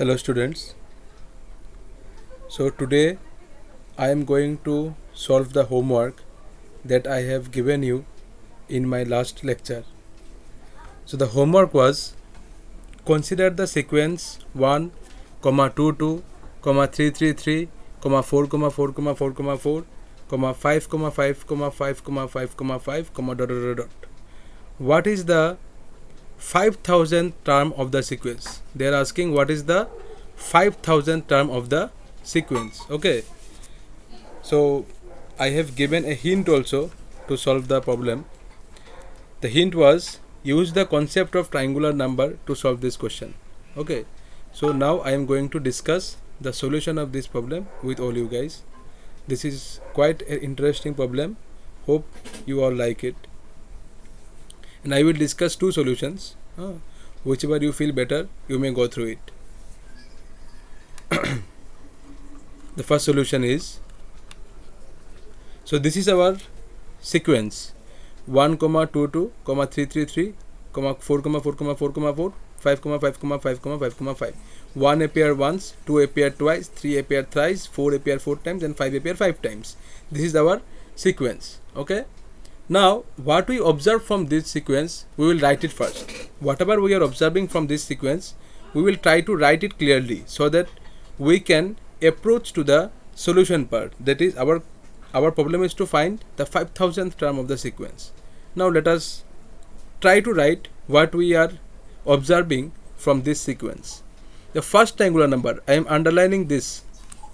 Hello students. So today I am going to solve the homework that I have given you in my last lecture. So the homework was consider the sequence 1, 2, 2, 3, 3, 3, 4, 4, 4, 4, 4, 5, 5, 5, 5, 5, dot, dot, dot, dot. What is the 5000th term of the sequence? They are asking what is the 5000th term of the sequence. Okay, so I have given a hint also to solve the problem. The hint was use the concept of triangular number to solve this question. Okay, so now I am going to discuss the solution of this problem with all you guys. This is quite an interesting problem. Hope you all like it. And I will discuss two solutions. Whichever you feel better, you may go through it. The first solution is, so this is our sequence 1, 2, 2, 3, 3, 3, 4, 4, 4, 4, 4, 5, 5, 5, 5, 5. 1 appear once, 2 appear twice, 3 appear thrice, 4 appear 4 times, and 5 appear 5 times. This is our sequence. Okay. Now, what we observe from this sequence, we will write it first. Whatever we are observing from this sequence, we will try to write it clearly so that we can approach to the solution part. That is, our problem is to find the 5000th term of the sequence. Now, let us try to write what we are observing from this sequence. The first triangular number, I am underlining this.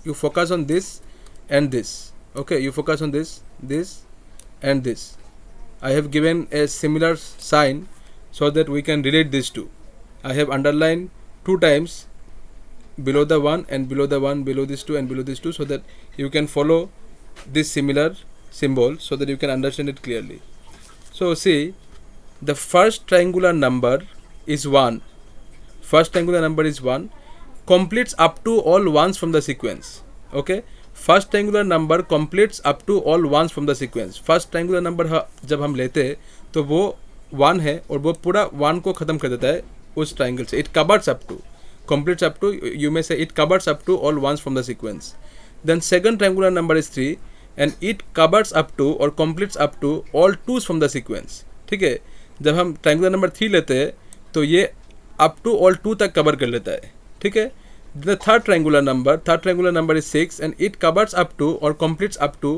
You focus on this and this. Okay, you focus on this, this, and this. I have given a similar sign so that we can relate these two. I have underlined 2 times below the 1 and below the 1, below this 2 and below this 2, so that you can follow this similar symbol so that you can understand it clearly. So see, the first triangular number is 1. First triangular number is 1, completes up to all ones from the sequence. Okay, first triangular number completes up to all ones from the sequence. First triangular number जब हम लेते हैं तो वो 1 है और वो पूरा 1 को ख़त्म कर देता है उस ट्रायंगल से. It covers up to, completes up to, you may say it covers up to all ones from the sequence. Then second triangular number is 3 and it covers up to or completes up to all 2s from the sequence. ठीक है, जब हम triangular number 3 लेते हैं तो ये up to all 2 तक cover कर लेता है. ठीक है. The third triangular number is 6 and it covers up to or completes up to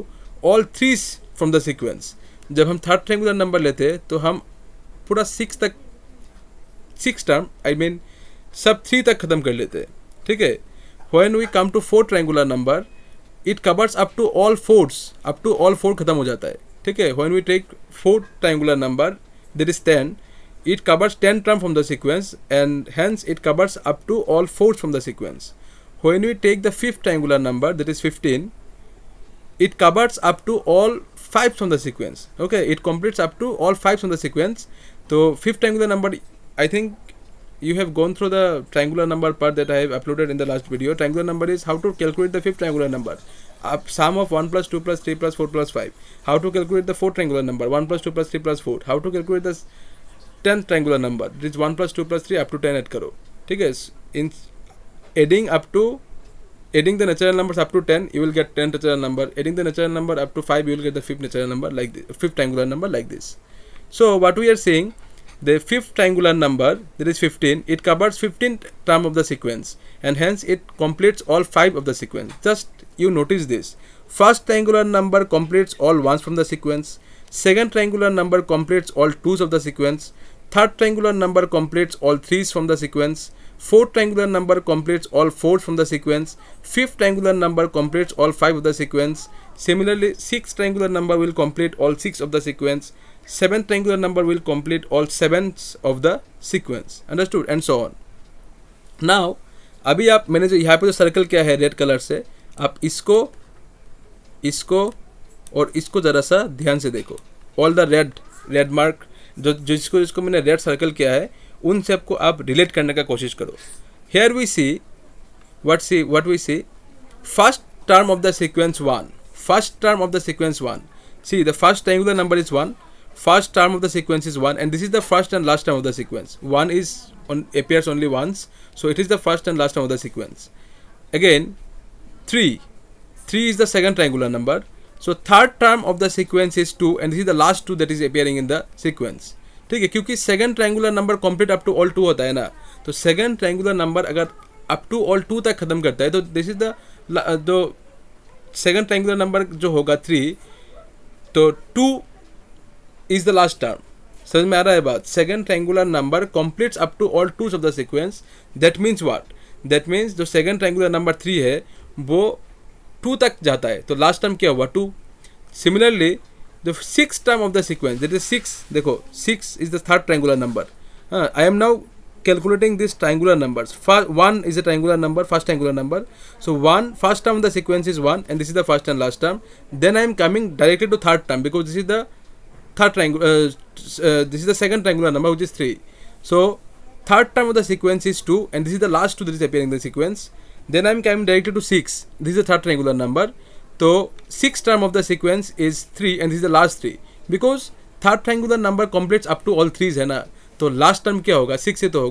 all 3s from the sequence. जब हम थर्ड ट्रायंगुलर नंबर लेते हैं तो हम पूरा 6 तक, 6 टर्म आई मीन सब 3 तक ख़त्म कर लेते हैं. ठीक है. When we come to fourth triangular number, it covers up to all 4s, up to all 4 ख़त्म हो जाता है. ठीक है. When we take fourth triangular number, that is 10, it covers 10 terms from the sequence and hence it covers up to all 4s from the sequence. When we take the fifth triangular number, that is 15, it covers up to all 5s from the sequence. Okay, it completes up to all 5s from the sequence. So fifth triangular number, I think you have gone through the triangular number part that I have uploaded in the last video. Triangular number is how to calculate the fifth triangular number. Sum of 1 plus 2 plus 3 plus 4 plus 5. How to calculate the fourth triangular number, 1 plus 2 plus 3 plus 4. How to calculate the 10th triangular number, it is 1 plus 2 plus 3 up to 10 add करो. ठीक है. In adding the natural numbers up to 10, you will get 10th natural number. Adding the natural number up to 5, you will get the fifth natural number like this, fifth triangular number like this. So what we are saying, the fifth triangular number, that is 15, it covers 15th term of the sequence and hence it completes all 5 of the sequence. Just you notice this. First triangular number completes all ones from the sequence. Second triangular number completes all 2s of the sequence. Third triangular number completes all 3s from the sequence. Fourth triangular number completes all 4s from the sequence. Fifth triangular number completes all 5 of the sequence. Similarly, sixth triangular number will complete all 6 of the sequence. Seventh triangular number will complete all 7s of the sequence. Understood? And so on. Now, अभी आप मैंने जो यहाँ पे जो circle किया है red colour से, आप इसको और इसको ज़रा सा ध्यान से देखो. ऑल द रेड मार्क जिसको मैंने रेड सर्कल किया है उन सबको आप रिलेट करने का कोशिश करो. Here we see what we see first term of the sequence 1. First term of the sequence 1. See the first triangular number is 1. first term of the sequence is 1 and this is the first and last term of the sequence. 1 is appears only once, so it is the first and last term of the sequence. Again 3 is the second triangular number, so third term of the sequence is 2 and this is the last 2 that is appearing in the sequence. ठीक है, क्योंकि second triangular number complete up to all 2 होता है ना, तो second triangular number अगर up to all 2 तक खत्म करता है तो this is the second triangular number जो होगा 3, तो 2 इज द लास्ट टर्म. समझ में आ रहा है बात? Second triangular number completes up to all 2s of the sequence. That means what? That means जो सेकंड ट्रायंगुलर नंबर 3 है वो 2 तक जाता है, तो लास्ट टर्म क्या हुआ? 2. Similarly the sixth term of the sequence, that is 6. देखो 6 is the third triangular number. I am now calculating these triangular numbers. 1 is a triangular number, first triangular number. So 1, first term of the sequence is 1 and this is the first and last term. Then I am coming directly to third term because this is the third triangle. This is the second triangular number, which is 3. So third term of the sequence is 2 and this is the last 2 that is appearing in the sequence. Then I am coming directly to 6. This is the third triangular number. तो six term of the sequence is 3 and this is the last 3, because third triangular number completes up to all 3s है ना, तो last term क्या होगा? 6 से तो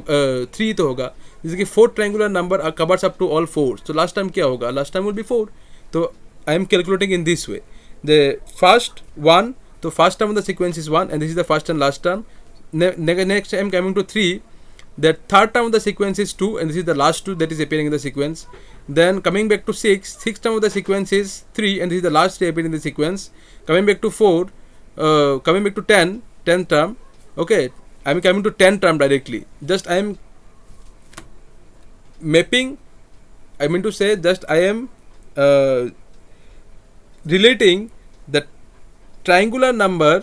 3 तो होगा. जैसे कि fourth triangular number covers up to all 4s, तो लास्ट टर्म क्या होगा? Last term will be 4. तो I am calculating in this way. The first 1, तो first term of the sequence is 1 and this is the first and last term. Next I am coming to 3. That third term of the sequence is 2 and this is the last 2 that is appearing in the sequence. Then coming back to 6, sixth term of the sequence is 3 and this is the last 3 appearing in the sequence. Coming back to 4, coming back to 10th term. Okay, I am coming to 10th term directly. Just I am mapping, I mean to say just I am relating the triangular number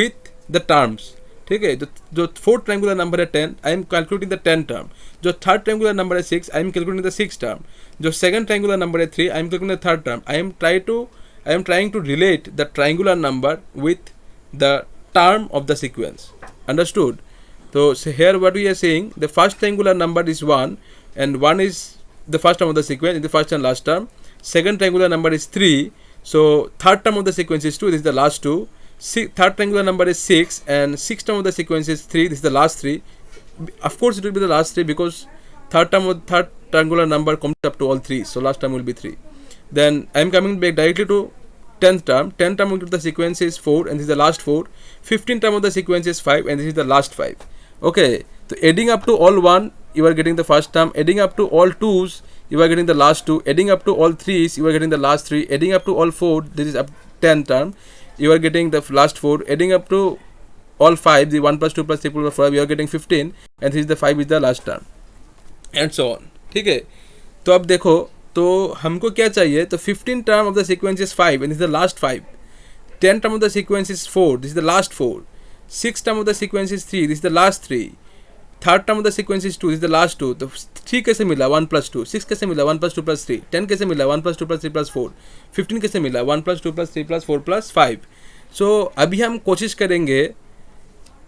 with the terms. ठीक है, जो fourth triangular number है 10, I am calculating the 10th term. जो third triangular number है 6, I am calculating the 6th term. जो second triangular number है 3, I am calculating the third term. I am trying to relate the triangular number with the term of the sequence. Understood? तो here what we are saying, the first triangular number is 1 and 1 is the first term of the sequence in the first and last term. Second triangular number is 3, so third term of the sequence is 2, this is the last 2. Third triangular number is 6 and sixth term of the sequence is 3, this is the last 3. Of course it will be the last 3 because third triangular number comes up to all 3, so last term will be 3. Then I am coming back directly to 10th term. 10th term of the sequence is 4 and this is the last 4. 15th term of the sequence is 5 and this is the last 5. Okay, so adding up to all 1 you are getting the first term, adding up to all 2s you are getting the last 2, adding up to all 3s you are getting the last 3, adding up to all 4 this is up 10th term you are getting the last 4, adding up to all 5, the 1 plus 2 plus 3 plus 4, you are getting 15 and this is the 5 is the last term and so on. ठीक है, तो अब देखो तो हमको क्या चाहिए, तो 15 term of the sequence is 5 and this is the last 5. 10 term of the sequence is 4, this is the last 4. 6 term of the sequence is 3, this is the last 3. Third term of the sequence is 2, is the last 2. तो 3 कैसे मिला? 1 plus 2. 6 कैसे मिला? 1 plus 2 plus 3. 10 कैसे मिला? 1 plus 2 plus 3 plus 4. 15 कैसे मिला? 1 plus 2 plus 3 plus 4 plus 5. सो अभी हम कोशिश करेंगे,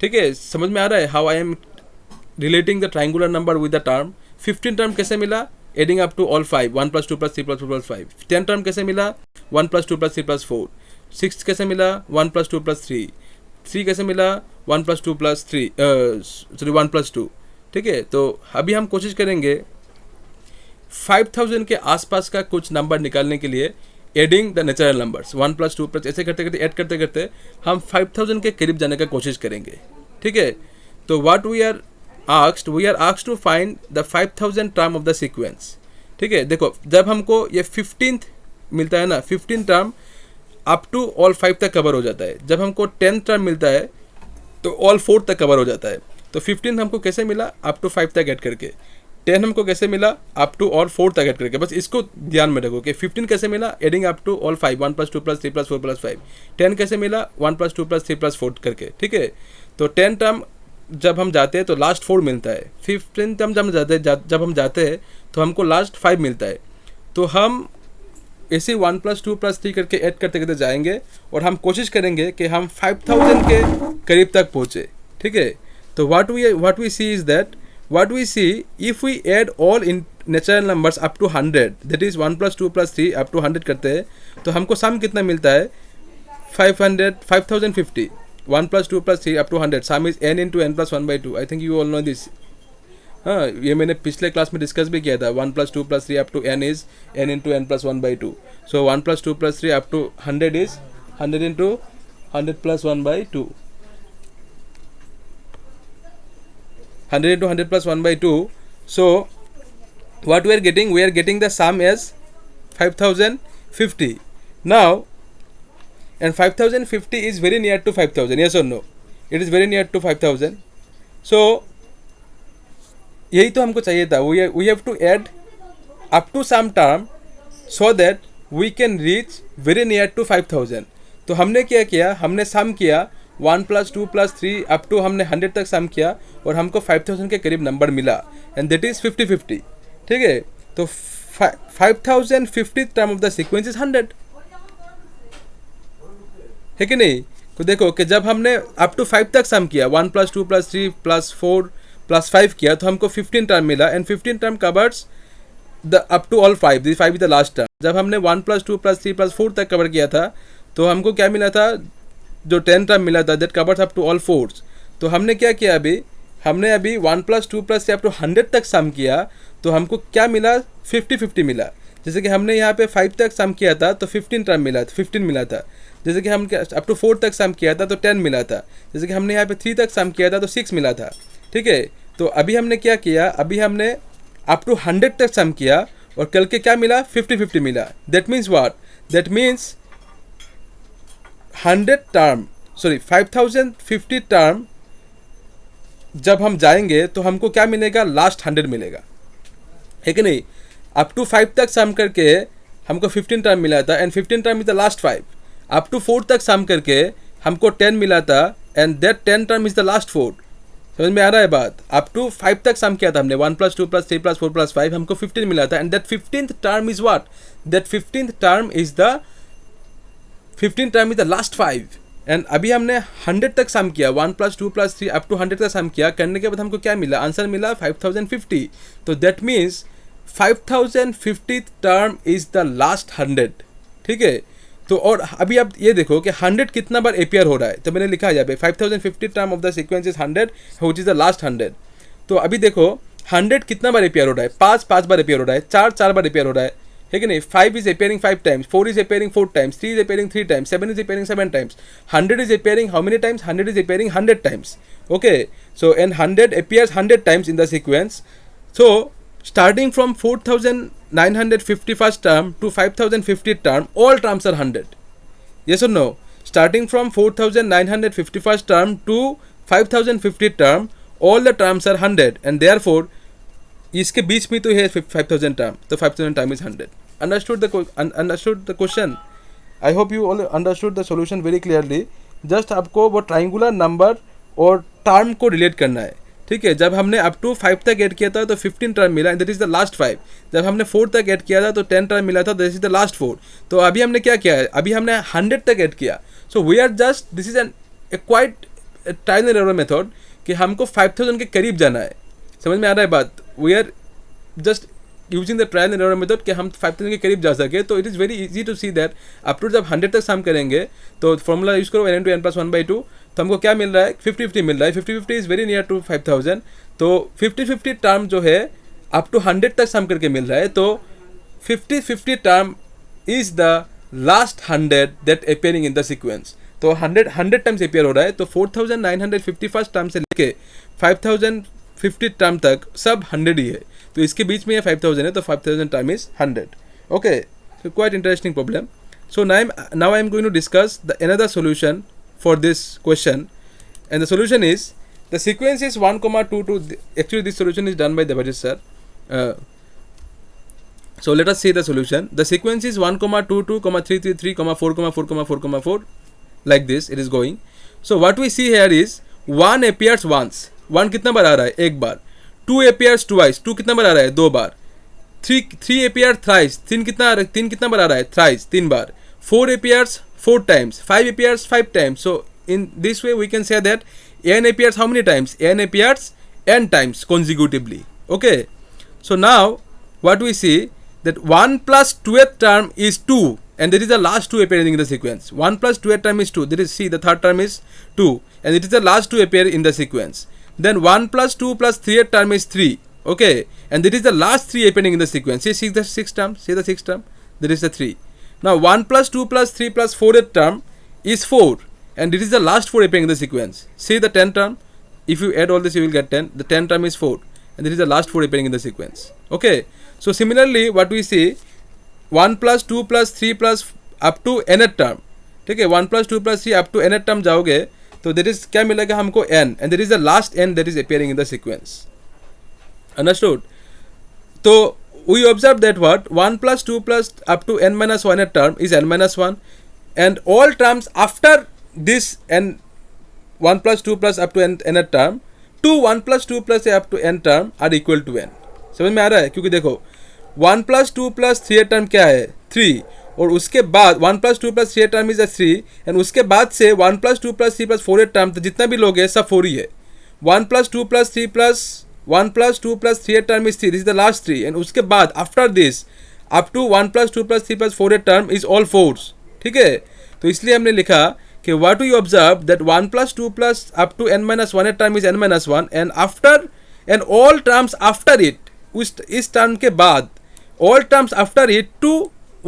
ठीक है, समझ में आ रहा है how I am relating the triangular number with the term. 15 term कैसे मिला? Adding up to all 5, 1 plus 2 plus 3 plus 4 plus 5. 10 term कैसे मिला? 1 plus 2 plus 3 plus 4. 6 कैसे मिला? 1 plus 2 plus 3. 3 कैसे मिला? 1 plus 2 plus 3 सॉरी 1 plus 2. ठीक है, तो अभी हम कोशिश करेंगे 5000 के आसपास का कुछ नंबर निकालने के लिए adding the natural numbers 1 plus 2 plus ऐसे करते करते ऐड करते करते हम 5000 के करीब जाने का कोशिश करेंगे. ठीक है, तो what we are asked to find the 5000 term of the sequence. ठीक है, देखो जब हमको ये 15th मिलता है ना, 15 टर्म अप टू ऑल 5 तक कवर हो जाता है. जब हमको 10th टर्म मिलता है तो ऑल 4 तक कवर हो जाता है. तो 15 हमको कैसे मिला? अप टू 5 तक ऐड करके. 10 हमको कैसे मिला? अप टू ऑल 4 तक ऐड करके. बस इसको ध्यान में रखो कि 15 कैसे मिला? Adding up to all 5, 1 plus 2 plus 3 plus 4 plus 5. 10 कैसे मिला? 1 plus 2 plus 3 plus 4 करके. ठीक है, तो 10 टर्म जब हम जाते हैं तो लास्ट 4 मिलता है. 15 टर्म जब हम जाते हैं तो हमको लास्ट 5 मिलता है. तो हम ऐसे 1 plus 2 plus 3 करके ऐड करते करते जाएंगे और हम कोशिश करेंगे कि हम 5000 के करीब तक पहुँचे. ठीक है, तो what we see is that if we add all in natural numbers up to 100, that is 1 plus 2 plus 3 up to 100 करते हैं तो हमको सम कितना मिलता है? 5050. 1 plus 2 plus 3 up to 100, sum is n into n plus 1 by 2. I think you all know this. हाँ, ये मैंने पिछले क्लास में डिस्कस भी किया था. 1 plus 2 plus 3 up to n is n into n plus 1 by 2. So 1 plus 2 plus 3 up to 100 is 100 into 100 plus 1 by 2. 100 into 100 plus 1 by 2. So what we are getting the sum as 5050. Now, and 5050 is very near to 5000, yes or no? It is very near to 5000. So यही तो हमको चाहिए था. We have to add up to some term so that we can reach very near to 5000. तो हमने क्या किया, हमने सम किया 1 plus 2 plus 3 up to हमने 100 तक सम किया और हमको 5000 के करीब नंबर मिला, and that is 5050. ठीक है, तो 5050th term of the sequence is 100, है कि नहीं? तो देखो कि जब हमने अप टू 5 तक सम किया, 1 plus 2 plus 3 plus 4 plus 5 किया, तो हमको 15 टर्म मिला, and 15 term covers the up to all 5. This 5 is the last term. जब हमने 1 plus 2 plus 3 plus 4 तक कवर किया था, तो हमको क्या मिला था, जो 10 टर्म मिला था, that covers up to all 4. तो हमने क्या किया, हमने अभी 1 plus 2 plus 3 अप टू 100 तक सम किया, तो हमको क्या मिला, 50-50 मिला. जैसे कि हमने यहाँ पे 5 तक सम किया था तो 15 टर्म मिला था, 15 मिला था. जैसे कि हम अप टू 4 तक सम किया था तो 10 मिला था. जैसे कि हमने यहाँ पे 3 तक सम किया था तो 6 मिला था. ठीक है, तो अभी हमने क्या किया, अभी हमने अप टू 100 तक सम किया और कल के क्या मिला, 50-50 मिला. That means what, that means 5050 term जब हम जाएंगे तो हमको क्या मिलेगा, लास्ट 100 मिलेगा, है कि नहीं? अप टू 5 तक सम करके हमको 15 टर्म मिला था, and 15 term is the last 5. Up to 4 तक सम करके हमको 10 मिला था, and that 10 term is the last 4. समझ में आ रहा है बात? अप टू 5 तक सम किया था हमने, 1 plus 2 plus 3 plus 4 plus 5, हमको 15 मिला था, and that 15th term is what, that 15th term is the 15 term is the last 5. And अभी हमने 100 तक सम किया, 1 plus 2 plus 3 अप टू 100 तक सम किया, करने के बाद हमको क्या मिला, आंसर मिला 5050. तो that means 5050th term is the last 100. ठीक है, तो और अभी आप ये देखो कि 100 कितना बार अपियर हो रहा है. तो मैंने लिखा है यहाँ पे 5050th term of the sequence is 100 which is the last 100. तो अभी देखो 100 कितना बार अपियर हो रहा है, 5 बार अपियर हो रहा है, 4 बार अपियर हो रहा है कि नहीं? 5 is appearing 5 times, 4 is appearing 4 times, 3 is appearing 3 times, 7 is appearing 7 times, 100 is appearing how many times, 100 is appearing 100 times. Okay, so and 100 appears 100 times in the sequence. So starting from 4951st term to 5050th term, all terms are 100. Yes or no? Starting from 4951st term to 5050th term, all the terms are 100, and therefore इसके बीच में तो है 5000 term, तो 5000 time is 100. Understood the question? I hope you all understood the solution very clearly. Just आपको वो triangular number और term को relate करना है. ठीक है, जब हमने अप टू 5 तक ऐड किया था तो 15 टर्म मिला, and that is the last 5. जब हमने 4 तक ऐड किया था तो 10 टर्म मिला था, दैट इज द लास्ट 4. तो अभी हमने क्या किया है, अभी हमने 100 तक ऐड किया. So we are just, this is an quite trial and error method कि हमको 5000 के करीब जाना है. समझ में आ रहा है बात? We are just using the trial and error method कि हम 5000 के करीब जा सके. तो it is very easy to see that up to जब 100 तक सम करेंगे तो फॉर्मूला यूज़ करो n into n plus 1 by 2. तो हमको क्या मिल रहा है, 50-50 मिल रहा है. 50-50 इज़ वेरी नियर टू 5000. तो 50-50 टर्म जो है अप टू 100 तक सम करके मिल रहा है. तो 50-50 term is the last 100 that appearing in the sequence. तो 100 टाइम्स अपियर हो रहा है. तो 4951st टर्म से लेके 5050 टर्म तक सब 100 ही है. तो इसके बीच में ये 5000 है, तो 5000 time is 100. Okay, so quite interesting problem. So now I am going to discuss another solution for this question, and the solution is, the sequence is 1,2 actually this solution is done by Devajit sir. So let us see the solution. The sequence is 1,22,333,4,4,4,4 like this it is going. So what we see here is 1 appears once. 1 कितना बार आ रहा है, एक बार. 2 appears twice. 2 कितना बार आ रहा है, 2 बार. 3 appears thrice. 3 कितना बार आ रहा है, thrice, 3 bar. 4 appears 4 times. 5 appears 5 times. So in this way we can say that n appears how many times? N appears n times consecutively. Okay. So now what we see that 1 plus 2th term is 2. and there is the last 2 appearing in the sequence. 1 plus 2 term is 2. There is, see, the third term is 2, and it is the last 2 appear in the sequence. Then 1 plus 2 plus 3 term is 3. Okay, and it is the last 3 appearing in the sequence. See the 6th term. See the 6th term. There is the 3. Now 1 plus 2 plus 3 plus 4 term is 4, and it is the last 4 appearing in the sequence. See the 10th term. If you add all this, you will get 10. The 10th term is 4, and this is the last 4 appearing in the sequence. Okay, so similarly what we see, 1 plus 2 plus 3 plus up to nth term. ठीक है, 1 plus 2 plus 3 up to nth term जाओगे तो there is क्या मिलेगा हमको n, and there is the last n that is appearing in the sequence. Understood? तो we observe that what 1 plus 2 plus up to n minus 1th term is n minus 1, and all terms after this n 1 plus 2 plus up to nth term to 1 plus 2 plus up to n term are equal to n. समझ में आ रहा है? क्योंकि देखो 1 plus 2 plus 3 term क्या है 3, और उसके बाद 1 plus 2 plus 3 term is 3, and उसके बाद से 1 plus 2 plus 3 plus 4 टर्म तो जितना भी लोग है सब 4 ही है. 1 plus 2 plus 3 plus 1 plus 2 plus 3 term is 3, this is the last 3, and उसके बाद after this up to 1 plus 2 plus 3 plus 4 term is all 4s. ठीक है, तो इसलिए हमने लिखा कि what do you observe that 1 plus 2 plus up to n minus 1 term is n minus 1, and after and all terms after it, इस term के बाद all terms after it to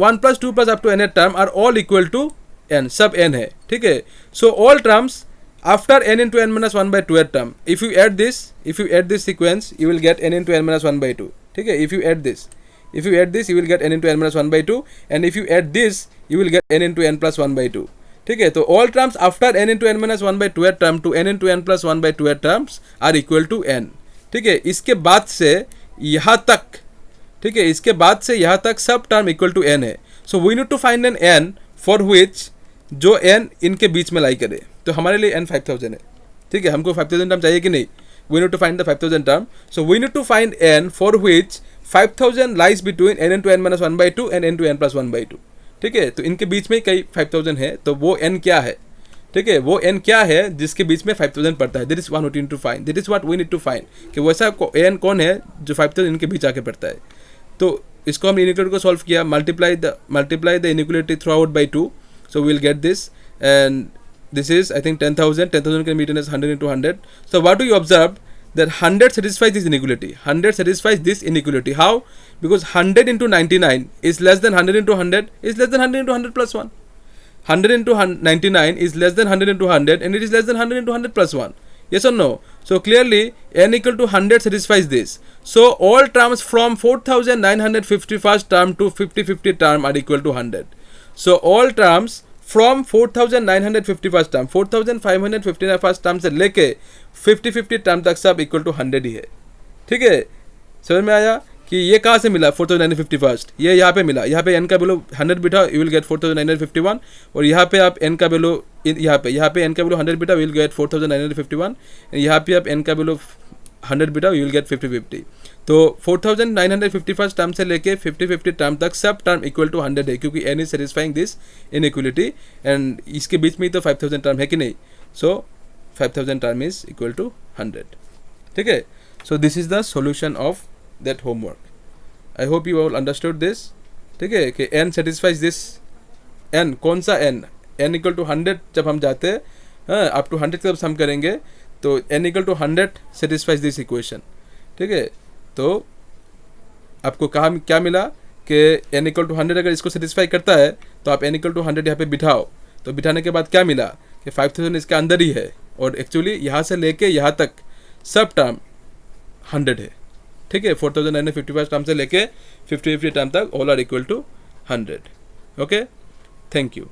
1 plus 2 plus up to n term are all equal to n, सब n है. ठीक है, so all terms after n into n minus 1 by 2 term, if you add this sequence you will get n into n minus 1 by 2. ठीक है, if you add this you will get n into n minus 1 by 2, and if you add this you will get n into n plus 1 by 2. ठीक है, तो all terms after n into n minus 1 by 2 term to n into n plus 1 by 2 terms are equal to n. ठीक है, इसके बाद से यहाँ तक, ठीक है, इसके बाद से यहाँ तक सब टर्म इक्वल टू n है. So we need to find an n for which जो n इनके बीच में लाई करे. तो हमारे लिए n 5000 है. ठीक है, हमको 5000 टर्म चाहिए कि नहीं? We need to find the 5000 term. So we need to find n for which 5000 lies between n into n minus 1 by 2 and n into n plus 1 by 2. ठीक है, तो इनके बीच में कई 5000 है, तो वो n क्या है? ठीक है, वो n क्या है जिसके बीच में 5000 पड़ता है? That is what we need to find. That is what we need to find कि वैसा n कौन है जो 5000 इनके बीच आके पड़ता है. तो इसको हम इनइक्वालिटी को सॉल्व किया, multiply the inequality through by 2, so we will get this, and this is I think 10,000 can be written as 100 into 100. So what do you observe? That 100 satisfies this inequality. 100 satisfies this inequality. How? Because 100 into 99 is less than 100 into 100 is less than 100 into 100 plus 1. 100 into 99 is less than 100 into 100, and it is less than 100 into 100 plus 1. Yes or no? So clearly n equal to 100 satisfies this. So all terms from 4951st term to 5050 term are equal to 100. So all terms from 4951st term 4551st term से लेके 5050 term तक सब equal to 100 ही है. ठीक है, समझ में आया कि ये कहाँ से मिला 4951st? ये यहाँ पे मिला. यहाँ पे n का वैल्यू 100 बिठा, यू विल गेट 4951, और यहाँ पे आप n का वैल्यू यहाँ पे n का वैल्यू 100 बिठा, यू विल गेट 4951, यहाँ पे आप n का वैल्यू 100 बिठा, यू विल गेट 5050. तो 4951st टर्म से लेके 5050 टर्म तक सब टर्म इक्वल टू 100 है, क्योंकि n is satisfying this inequality, and इसके बीच में ही तो 5000 टर्म है कि नहीं. सो 5000 टर्म इज इक्वल टू 100. ठीक है, so this is the solution of that homework. I hope you all understood this. ठीक है, कि n सेटिस्फाइज दिस. n कौन सा n इक्वल टू 100 जब हम जाते हैं अप टू 100 जब हम करेंगे तो n equal to 100 satisfies this equation. ठीक है, तो आपको कहा क्या मिला कि n इक्वल टू 100 अगर इसको सेटिस्फाई करता है तो आप n इक्वल टू 100 यहाँ पे बिठाओ. तो बिठाने के बाद क्या मिला कि 5000 इसके अंदर ही है, और एक्चुअली यहाँ से लेके यहाँ तक सब टर्म 100 है. ठीक है, 4951 टर्म से लेके 5050 टर्म तक all are equal to 100. Okay, thank you.